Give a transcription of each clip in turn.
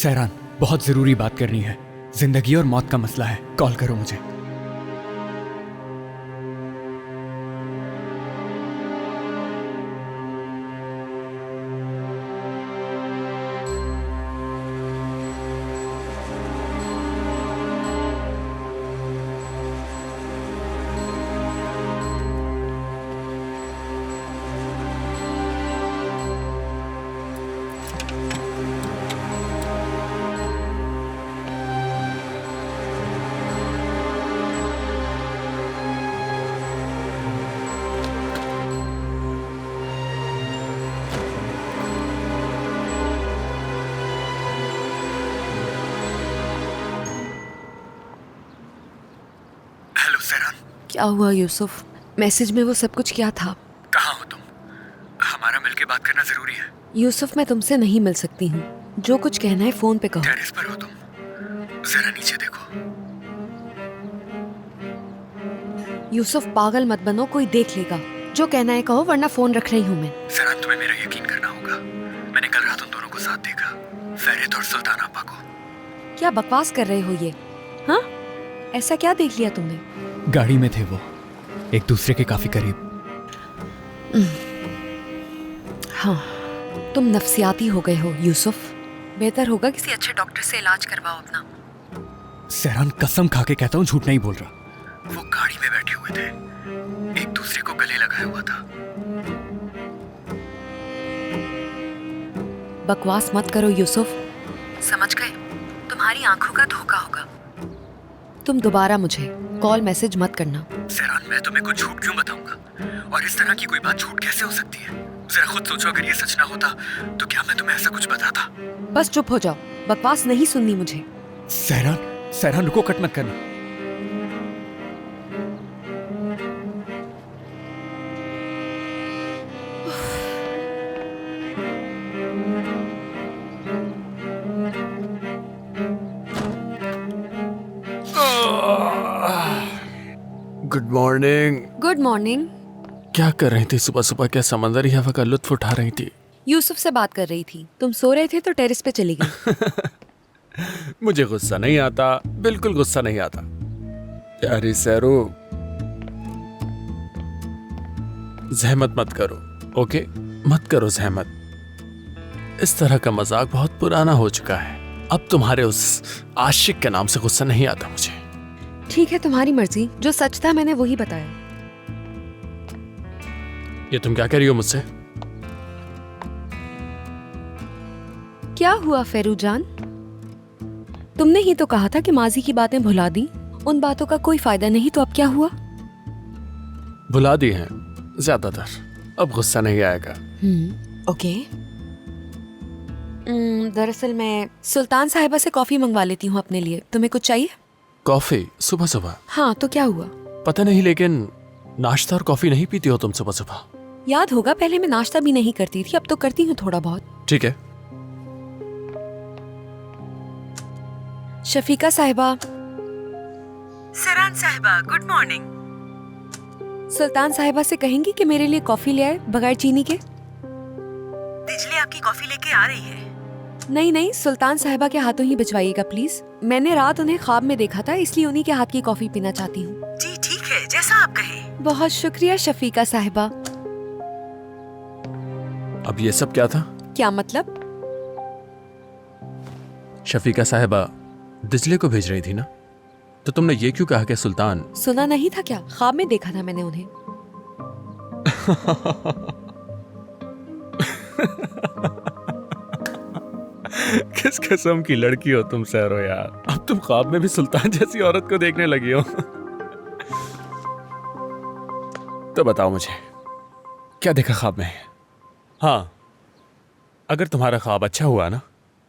सहरान, बहुत जरूरी बात करनी है। जिंदगी और मौत का मसला है। कॉल करो मुझे। क्या हुआ यूसुफ? मैसेज में वो सब कुछ क्या था? कहाँ हो तुम? हमारा मिलके बात करना जरूरी है। यूसुफ, मैं तुमसे नहीं मिल सकती हूँ। जो कुछ कहना है फोन पे कहो। टेरेस पर हो तुम? जरा नीचे देखो। यूसुफ, पागल मत बनो, कोई देख लेगा। जो कहना है कहो, वरना फोन रख रही हूँ मैं। सहरान, तुम्हें मेरा यकीन करना होगा। मैंने कल रात उन दोनों को साथ देखा, फेरित और सुल्तान आपा को। क्या बकवास कर रहे हो ये? हाँ, ऐसा क्या देख लिया तुमने? गाड़ी में थे वो, एक दूसरे के काफी करीब। हाँ, तुम नफ्सियाती हो गए हो यूसुफ। बेहतर होगा किसी अच्छे डॉक्टर से इलाज करवाओ अपना। सहरान, कसम खा के कहता हूँ, झूठ नहीं बोल रहा। वो गाड़ी में बैठे हुए थे, एक दूसरे को गले लगाया हुआ था। बकवास मत करो यूसुफ, समझ गए? तुम्हारी आंखों का धोखा होगा। तुम दोबारा मुझे कॉल मैसेज मत करना। सहरान, मैं तुम्हें कुछ झूठ क्यों बताऊंगा? और इस तरह की कोई बात झूठ कैसे हो सकती है? जरा खुद सोचो, अगर ये सच ना होता तो क्या मैं तुम्हें ऐसा कुछ बताता? बस चुप हो जाओ, बकवास नहीं सुननी मुझे। सहरान, सहरान रुको, कट मत करना। Good morning. Good morning. क्या कर रही थी सुबह सुबह? क्या समंदरी हवा का लुत्फ उठा रही थी? यूसुफ से बात कर रही थी। तुम सो रहे थे तो टेरेस पे चली गई। मुझे गुस्सा नहीं आता, बिल्कुल गुस्सा नहीं आता। प्यारी सैरो, जहमत मत करो, ओके? मत करो जहमत। इस तरह का मजाक बहुत पुराना हो चुका है। अब तुम्हारे उस आशिक के नाम से गुस्सा नहीं आता मुझे। ठीक है, तुम्हारी मर्जी। जो सच था मैंने वही बताया। ये तुम क्या कह रही हो मुझसे? क्या हुआ फेरूजान? तुमने ही तो कहा था कि माजी की बातें भुला दी। उन बातों का कोई फायदा नहीं, तो अब क्या हुआ? भुला दी हैं ज्यादातर, अब गुस्सा नहीं आएगा। ओके। दरअसल मैं सुल्तान साहिबा से कॉफी मंगवा लेती हूँ अपने लिए। तुम्हें कुछ चाहिए? कॉफी सुबह सुबह? हाँ, तो क्या हुआ? पता नहीं, लेकिन नाश्ता और कॉफी नहीं पीती हो तुम सुबह सुबह? याद होगा, पहले मैं नाश्ता भी नहीं करती थी, अब तो करती हूँ थोड़ा बहुत। ठीक है। शफीका साहिबा। सहरान साहिबा, गुड मॉर्निंग। सुल्तान साहिबा से कहेंगी कि मेरे लिए कॉफी ले आए बगैर चीनी के। तिजली आपकी कॉफी लेके आ रही है। नहीं नहीं, सुल्तान साहिबा के हाथों ही भिजवाइएगा प्लीज। मैंने रात उन्हें ख्वाब में देखा था, इसलिए उन्हीं के हाथ की कॉफी पीना चाहती हूँ। जी ठीक है, जैसा आप कहें। बहुत शुक्रिया शफीका साहिबा। अब ये सब क्या था? क्या मतलब? शफीका साहिबा दिजले को भेज रही थी ना, तो तुमने ये क्यों कहा कि सुल्तान? सुना नहीं था क्या? ख्वाब में देखा था मैंने उन्हें। किस किस्म की लड़की हो तुम सहरो यार। अब तुम ख्वाब में भी सुल्तान जैसी औरत को देखने लगी हो। तो बताओ मुझे, क्या देखा ख्वाब में? हाँ, अगर तुम्हारा ख्वाब अच्छा हुआ ना,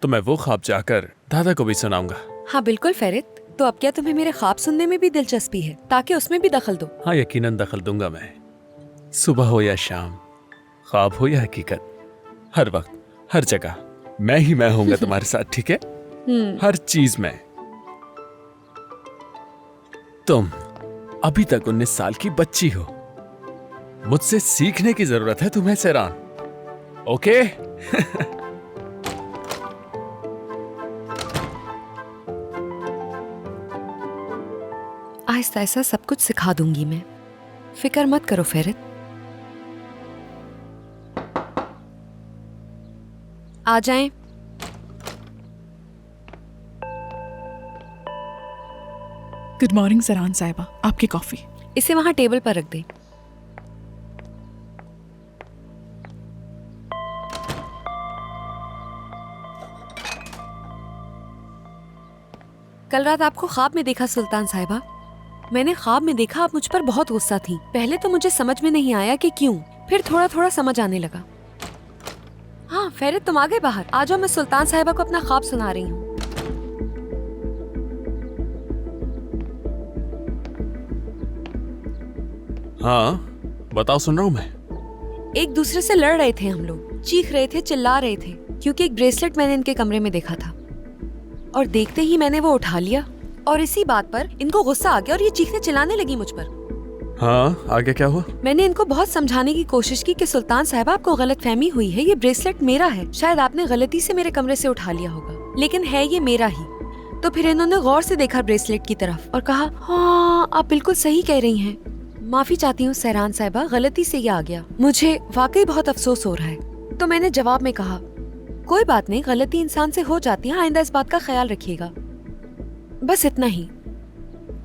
तो मैं वो ख्वाब जाकर दादा को भी सुनाऊंगा। हाँ बिल्कुल फेरित। तो अब क्या तुम्हें मेरे ख्वाब सुनने में भी दिलचस्पी है, ताकि उसमें भी दखल दो? हाँ, यकीनन दखल दूंगा मैं। सुबह हो या शाम, ख्वाब हो या हकीकत, हर वक्त हर जगह मैं ही मैं होऊंगा तुम्हारे साथ, ठीक है? हर चीज में। तुम अभी तक 19 साल की बच्ची हो। मुझसे सीखने की जरूरत है तुम्हें सहरान, ओके? आहिस्ता आहिस्ता सब कुछ सिखा दूंगी मैं, फिक्र मत करो फेरित। आ जाएं। गुड मॉर्निंग सरान साहिबा, आपकी कॉफी। इसे वहां टेबल पर रख दे। कल रात आपको ख्वाब में देखा सुल्तान साहिबा। मैंने ख्वाब में देखा आप मुझ पर बहुत गुस्सा थी। पहले तो मुझे समझ में नहीं आया कि क्यों, फिर थोड़ा थोड़ा समझ आने लगा। हाँ फेरित, तुम आ गए बाहर। आ जाओ, मैं सुल्तान साहिबा को अपना ख्वाब सुना रही हूँ। हाँ बताओ, सुन रहा हूँ मैं। एक दूसरे से लड़ रहे थे हम लोग, चीख रहे थे, चिल्ला रहे थे, क्योंकि एक ब्रेसलेट मैंने इनके कमरे में देखा था और देखते ही मैंने वो उठा लिया और इसी बात पर इनको गुस्सा आ गया और ये चीखने चिल्लाने लगी मुझ पर। हाँ आगे क्या हुआ? मैंने इनको बहुत समझाने की कोशिश की कि सुल्तान साहिबा, आपको गलतफहमी हुई है, ये ब्रेसलेट मेरा है, शायद आपने गलती से मेरे कमरे से उठा लिया होगा, लेकिन है ये मेरा ही। तो फिर इन्होंने गौर से देखा ब्रेसलेट की तरफ और कहा, हाँ आप बिल्कुल सही कह रही हैं, माफी चाहती हूँ सहरान साहिबा, गलती से ये आ गया, मुझे वाकई बहुत अफसोस हो रहा है। तो मैंने जवाब में कहा, कोई बात नहीं, गलती इंसान से हो जाती है, आइंदा इस बात का ख्याल रखिएगा। बस इतना ही।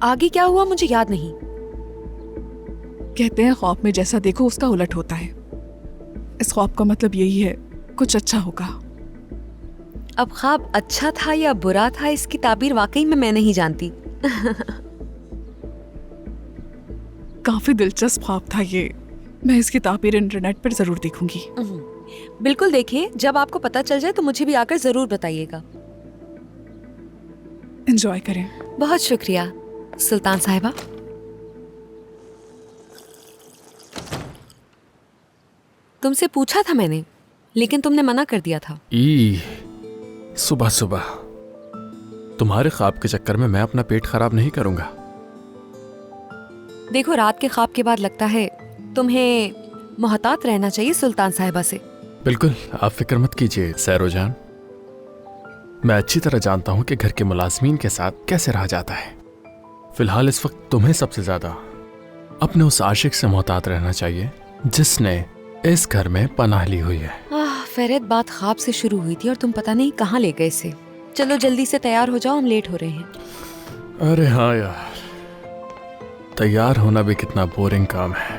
आगे क्या हुआ मुझे याद नहीं। कहते हैं ख्वाब में जैसा देखो उसका उलट होता है। इस ख्वाब का मतलब यही है, कुछ अच्छा होगा। अब ख्वाब अच्छा था या बुरा था, इसकी ताबीर वाकई में मैं नहीं जानती। काफी दिलचस्प ख्वाब था ये। मैं इसकी ताबीर इंटरनेट पर जरूर देखूंगी। बिल्कुल देखिए, जब आपको पता चल जाए तो मुझे भी आकर जरूर बताइएगा। एंजॉय करें। बहुत शुक्रिया सुल्तान साहिबा। तुमसे पूछा था मैंने, लेकिन तुमने मना कर दिया था। सुबह सुबह तुम्हारे ख्वाब के चक्कर में मैं अपना पेट खराब नहीं करूंगा। देखो, रात के ख्वाब के बाद लगता है तुम्हें मोहतात रहना चाहिए सुल्तान साहिबा से। बिल्कुल, आप फिक्र मत कीजिए सैरोजान। मैं अच्छी तरह जानता हूं कि घर के मुलाजमीन के साथ कैसे रहा जाता है। फिलहाल इस वक्त तुम्हें सबसे ज्यादा अपने उस आशिक से मोहतात रहना चाहिए जिसने इस घर में पनाह ली हुई है। फेरित, बात ख्वाब से शुरू हुई थी और तुम पता नहीं कहाँ ले गए इसे। चलो जल्दी से तैयार हो जाओ, हम लेट हो रहे हैं। अरे हाँ यार, तैयार होना भी कितना बोरिंग काम है।